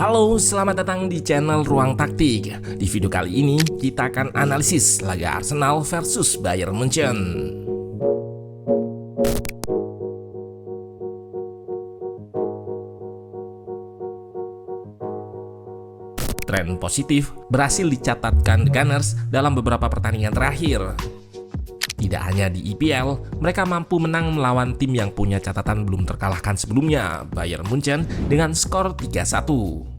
Halo, selamat datang di channel Ruang Taktik. Di video kali ini kita akan analisis laga Arsenal versus Bayern Munchen. Tren positif berhasil dicatatkan The Gunners dalam beberapa pertandingan terakhir. Tidak hanya di IPL, mereka mampu menang melawan tim yang punya catatan belum terkalahkan sebelumnya, Bayern Munchen, dengan skor 3-1.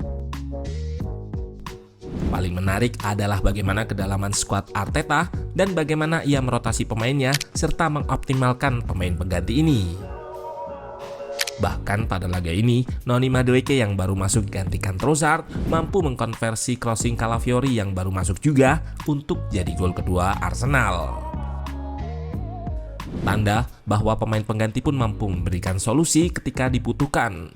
Paling menarik adalah bagaimana kedalaman skuad Arteta dan bagaimana ia merotasi pemainnya serta mengoptimalkan pemain pengganti ini. Bahkan pada laga ini, Noni Madueke yang baru masuk gantikan Trossard mampu mengkonversi crossing Calafiori yang baru masuk juga untuk jadi gol kedua Arsenal. Tanda bahwa pemain pengganti pun mampu memberikan solusi ketika dibutuhkan.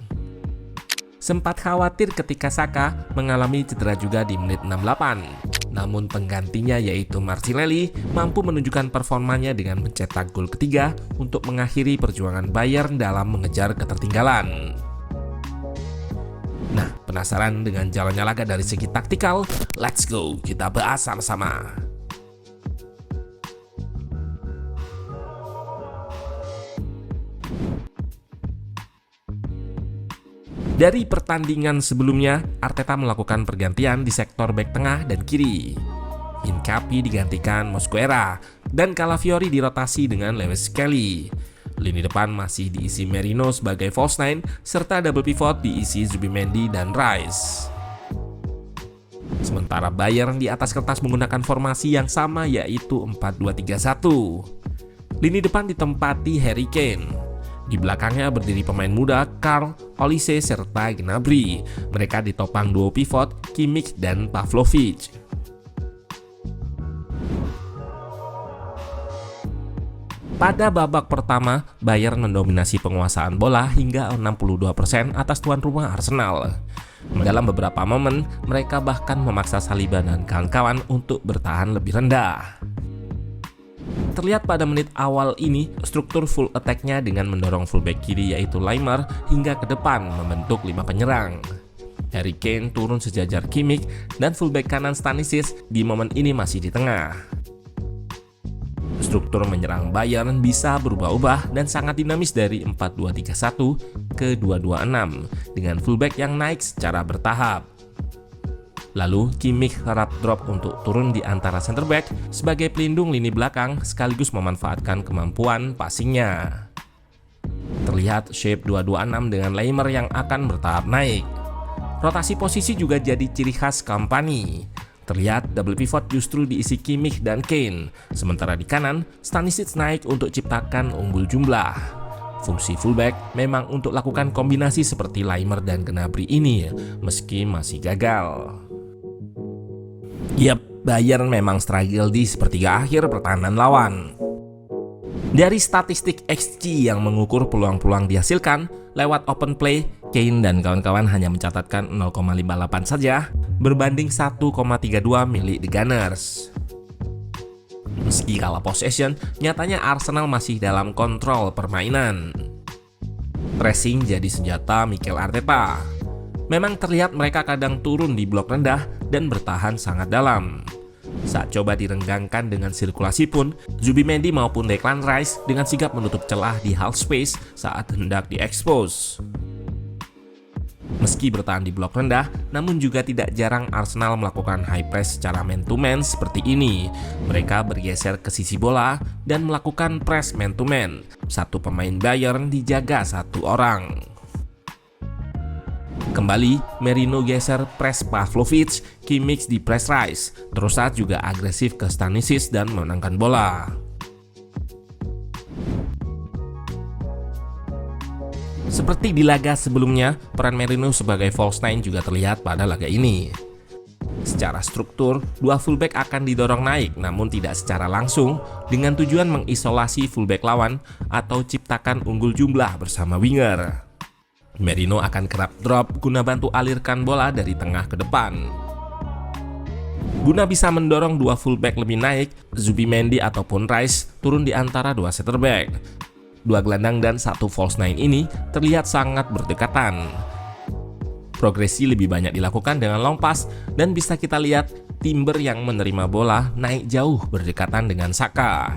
Sempat khawatir ketika Saka mengalami cedera juga di menit 68. Namun penggantinya yaitu Martinelli mampu menunjukkan performanya dengan mencetak gol ketiga untuk mengakhiri perjuangan Bayern dalam mengejar ketertinggalan. Nah, penasaran dengan jalannya laga dari segi taktikal? Let's go, kita bahas sama-sama. Dari pertandingan sebelumnya, Arteta melakukan pergantian di sektor bek tengah dan kiri. Hincapié digantikan Mosquera dan Calafiori dirotasi dengan Lewis Kelly. Lini depan masih diisi Merino sebagai false nine serta double pivot diisi Zubimendi dan Rice. Sementara Bayern di atas kertas menggunakan formasi yang sama yaitu 4-2-3-1. Lini depan ditempati Harry Kane. Di belakangnya berdiri pemain muda Karl, Olise, serta Gnabry. Mereka ditopang duo pivot Kimmich dan Pavlovic. Pada babak pertama, Bayern mendominasi penguasaan bola hingga 62% atas tuan rumah Arsenal. Dalam beberapa momen, mereka bahkan memaksa Saliba dan kawan-kawan untuk bertahan lebih rendah. Terlihat pada menit awal ini, struktur full attack-nya dengan mendorong fullback kiri yaitu Laimer hingga ke depan membentuk 5 penyerang. Harry Kane turun sejajar Kimmich dan fullback kanan Stanisic di momen ini masih di tengah. Struktur menyerang Bayern bisa berubah-ubah dan sangat dinamis dari 4-2-3-1 ke 2-2-6 dengan fullback yang naik secara bertahap. Lalu Kimmich kerap drop untuk turun di antara center back sebagai pelindung lini belakang sekaligus memanfaatkan kemampuan passingnya. Terlihat shape 2-2-6 dengan Laimer yang akan bertahap naik. Rotasi posisi juga jadi ciri khas Kompany. Terlihat double pivot justru diisi Kimmich dan Kane, sementara di kanan Stanisic naik untuk ciptakan unggul jumlah. Fungsi fullback memang untuk lakukan kombinasi seperti Laimer dan Gnabry ini, meski masih gagal. Yap, Bayern memang struggle di sepertiga akhir pertahanan lawan. Dari statistik XG yang mengukur peluang-peluang dihasilkan lewat open play, Kane dan kawan-kawan hanya mencatatkan 0,58 saja berbanding 1,32 milik The Gunners. Meski kalah possession, nyatanya Arsenal masih dalam kontrol permainan. Pressing jadi senjata Mikel Arteta. Memang terlihat mereka kadang turun di blok rendah dan bertahan sangat dalam. Saat coba direnggangkan dengan sirkulasi pun, Zubimendi maupun Declan Rice dengan sigap menutup celah di half space saat hendak diekspos. Meski bertahan di blok rendah, namun juga tidak jarang Arsenal melakukan high press secara man-to-man seperti ini. Mereka bergeser ke sisi bola dan melakukan press man-to-man. Satu pemain Bayern dijaga satu orang. Kembali, Merino geser press Pavlovic, Kimmich di press Rice. Trossard juga agresif ke Stanisic dan memenangkan bola. Seperti di laga sebelumnya, peran Merino sebagai false nine juga terlihat pada laga ini. Secara struktur, dua fullback akan didorong naik namun tidak secara langsung dengan tujuan mengisolasi fullback lawan atau ciptakan unggul jumlah bersama winger. Merino akan kerap drop guna bantu alirkan bola dari tengah ke depan. Guna bisa mendorong dua fullback lebih naik, Zubimendi ataupun Rice turun di antara dua center back. Dua gelandang dan satu false nine ini terlihat sangat berdekatan. Progresi lebih banyak dilakukan dengan long pass dan bisa kita lihat Timber yang menerima bola naik jauh berdekatan dengan Saka.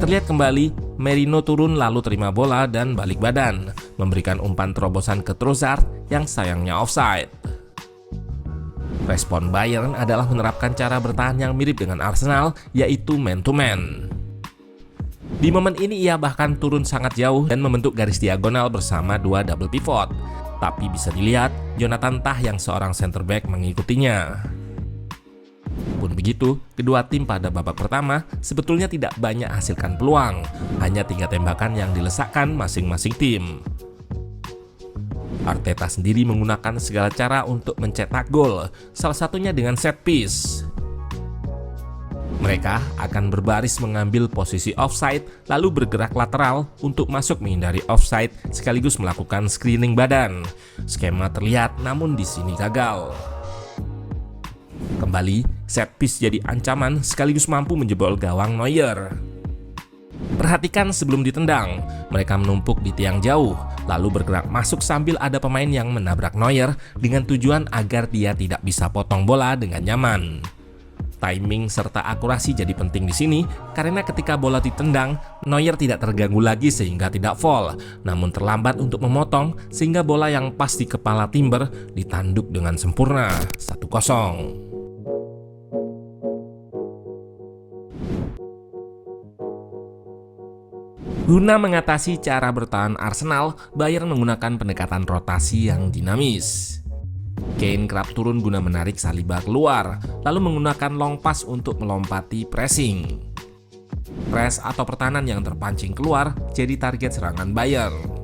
Terlihat kembali Merino turun lalu terima bola dan balik badan, memberikan umpan terobosan ke Trossard yang sayangnya offside. Respon Bayern adalah menerapkan cara bertahan yang mirip dengan Arsenal, yaitu man to man. Di momen ini ia bahkan turun sangat jauh dan membentuk garis diagonal bersama dua double pivot. Tapi bisa dilihat, Jonathan Tah yang seorang center back mengikutinya. Pun begitu, kedua tim pada babak pertama sebetulnya tidak banyak hasilkan peluang, hanya 3 tembakan yang dilesakkan masing-masing tim. Arteta sendiri menggunakan segala cara untuk mencetak gol, salah satunya dengan set piece. Mereka akan berbaris mengambil posisi offside lalu bergerak lateral untuk masuk menghindari offside sekaligus melakukan screening badan. Skema terlihat namun di sini gagal. Kembali, set piece jadi ancaman sekaligus mampu menjebol gawang Neuer. Perhatikan sebelum ditendang, mereka menumpuk di tiang jauh, lalu bergerak masuk sambil ada pemain yang menabrak Neuer dengan tujuan agar dia tidak bisa potong bola dengan nyaman. Timing serta akurasi jadi penting di sini karena ketika bola ditendang, Neuer tidak terganggu lagi sehingga tidak foul, namun terlambat untuk memotong sehingga bola yang pas di kepala Timber ditanduk dengan sempurna 1-0. Guna mengatasi cara bertahan Arsenal, Bayern menggunakan pendekatan rotasi yang dinamis. Kane kerap turun guna menarik Saliba keluar, lalu menggunakan long pass untuk melompati pressing. Press atau pertahanan yang terpancing keluar jadi target serangan Bayern.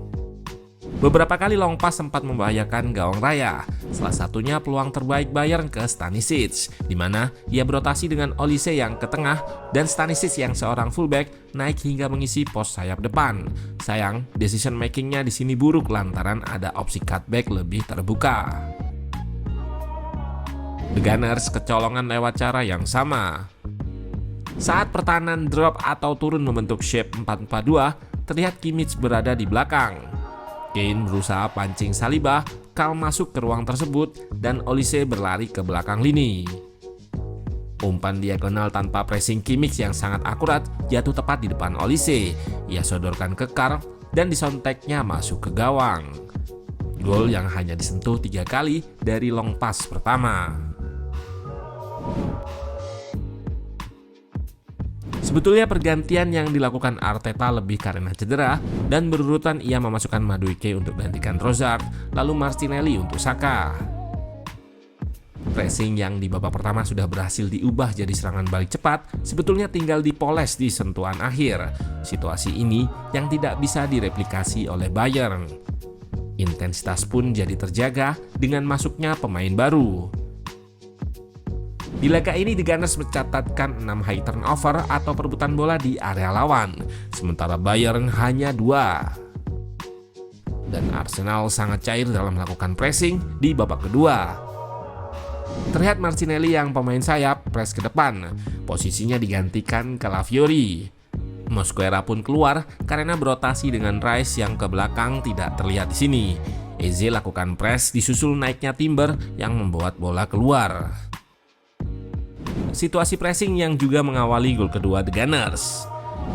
Beberapa kali long pass sempat membahayakan gawang raya, salah satunya peluang terbaik Bayern ke Stanisic, di mana ia berotasi dengan Olise yang ke tengah dan Stanisic yang seorang fullback naik hingga mengisi pos sayap depan. Sayang, decision makingnya di sini buruk lantaran ada opsi cutback lebih terbuka. The Gunners kecolongan lewat cara yang sama. Saat pertahanan drop atau turun membentuk shape 4-4-2, terlihat Kimmich berada di belakang. Kane berusaha pancing Saliba, Kal masuk ke ruang tersebut, dan Olise berlari ke belakang lini. Umpan diagonal tanpa pressing Kimmich yang sangat akurat jatuh tepat di depan Olise. Ia sodorkan ke Kal dan disonteknya masuk ke gawang. Gol yang hanya disentuh 3 kali dari long pass pertama. Sebetulnya pergantian yang dilakukan Arteta lebih karena cedera dan berurutan ia memasukkan Madueke untuk gantikan Trossard, lalu Martinelli untuk Saka. Pressing yang di babak pertama sudah berhasil diubah jadi serangan balik cepat, sebetulnya tinggal dipoles di sentuhan akhir. Situasi ini yang tidak bisa direplikasi oleh Bayern. Intensitas pun jadi terjaga dengan masuknya pemain baru. Di laga ini The Gunners mencatatkan 6 high turnover atau perebutan bola di area lawan, sementara Bayern hanya 2. Dan Arsenal sangat cair dalam melakukan pressing di babak kedua. Terlihat Martinelli yang pemain sayap press ke depan, posisinya digantikan Calafiori. Mosquera pun keluar karena berotasi dengan Rice yang ke belakang tidak terlihat di sini. Eze lakukan press disusul naiknya Timber yang membuat bola keluar. Situasi pressing yang juga mengawali gol kedua The Gunners.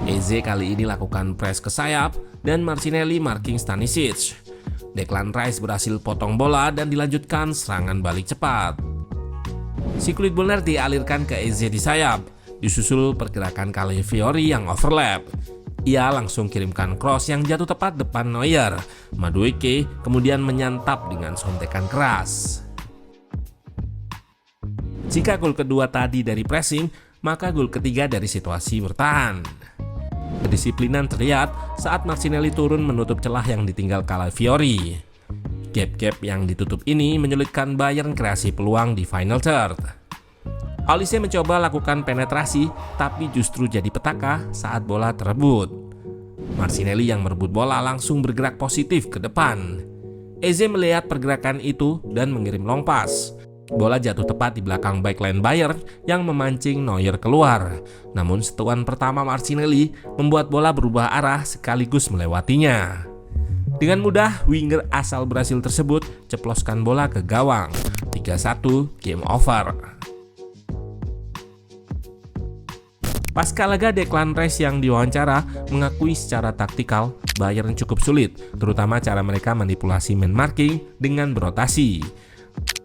Eze kali ini lakukan press ke sayap dan Martinelli marking Stanisic. Declan Rice berhasil potong bola dan dilanjutkan serangan balik cepat. Si kulit bola dialirkan ke Eze di sayap, disusul pergerakan Calafiori yang overlap. Ia langsung kirimkan cross yang jatuh tepat depan Neuer. Madueke kemudian menyantap dengan sontekan keras. Jika gol kedua tadi dari pressing, maka gol ketiga dari situasi bertahan. Kedisiplinan terlihat saat Martinelli turun menutup celah yang ditinggal Calafiori. Gap-gap yang ditutup ini menyulitkan Bayern kreasi peluang di final third. Olise mencoba lakukan penetrasi, tapi justru jadi petaka saat bola terebut. Martinelli yang merebut bola langsung bergerak positif ke depan. Eze melihat pergerakan itu dan mengirim long pass. Bola jatuh tepat di belakang backline Bayern yang memancing Neuer keluar. Namun sentuhan pertama Martinelli membuat bola berubah arah sekaligus melewatinya. Dengan mudah, winger asal Brasil tersebut ceploskan bola ke gawang. 3-1, game over. Pasca laga, Declan Rice yang diwawancara mengakui secara taktikal Bayern cukup sulit, terutama cara mereka manipulasi man marking dengan berotasi.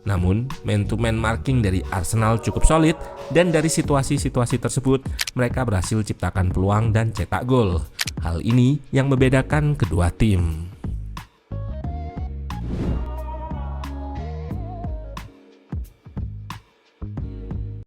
Namun, man-to-man marking dari Arsenal cukup solid, dan dari situasi-situasi tersebut, mereka berhasil ciptakan peluang dan cetak gol. Hal ini yang membedakan kedua tim.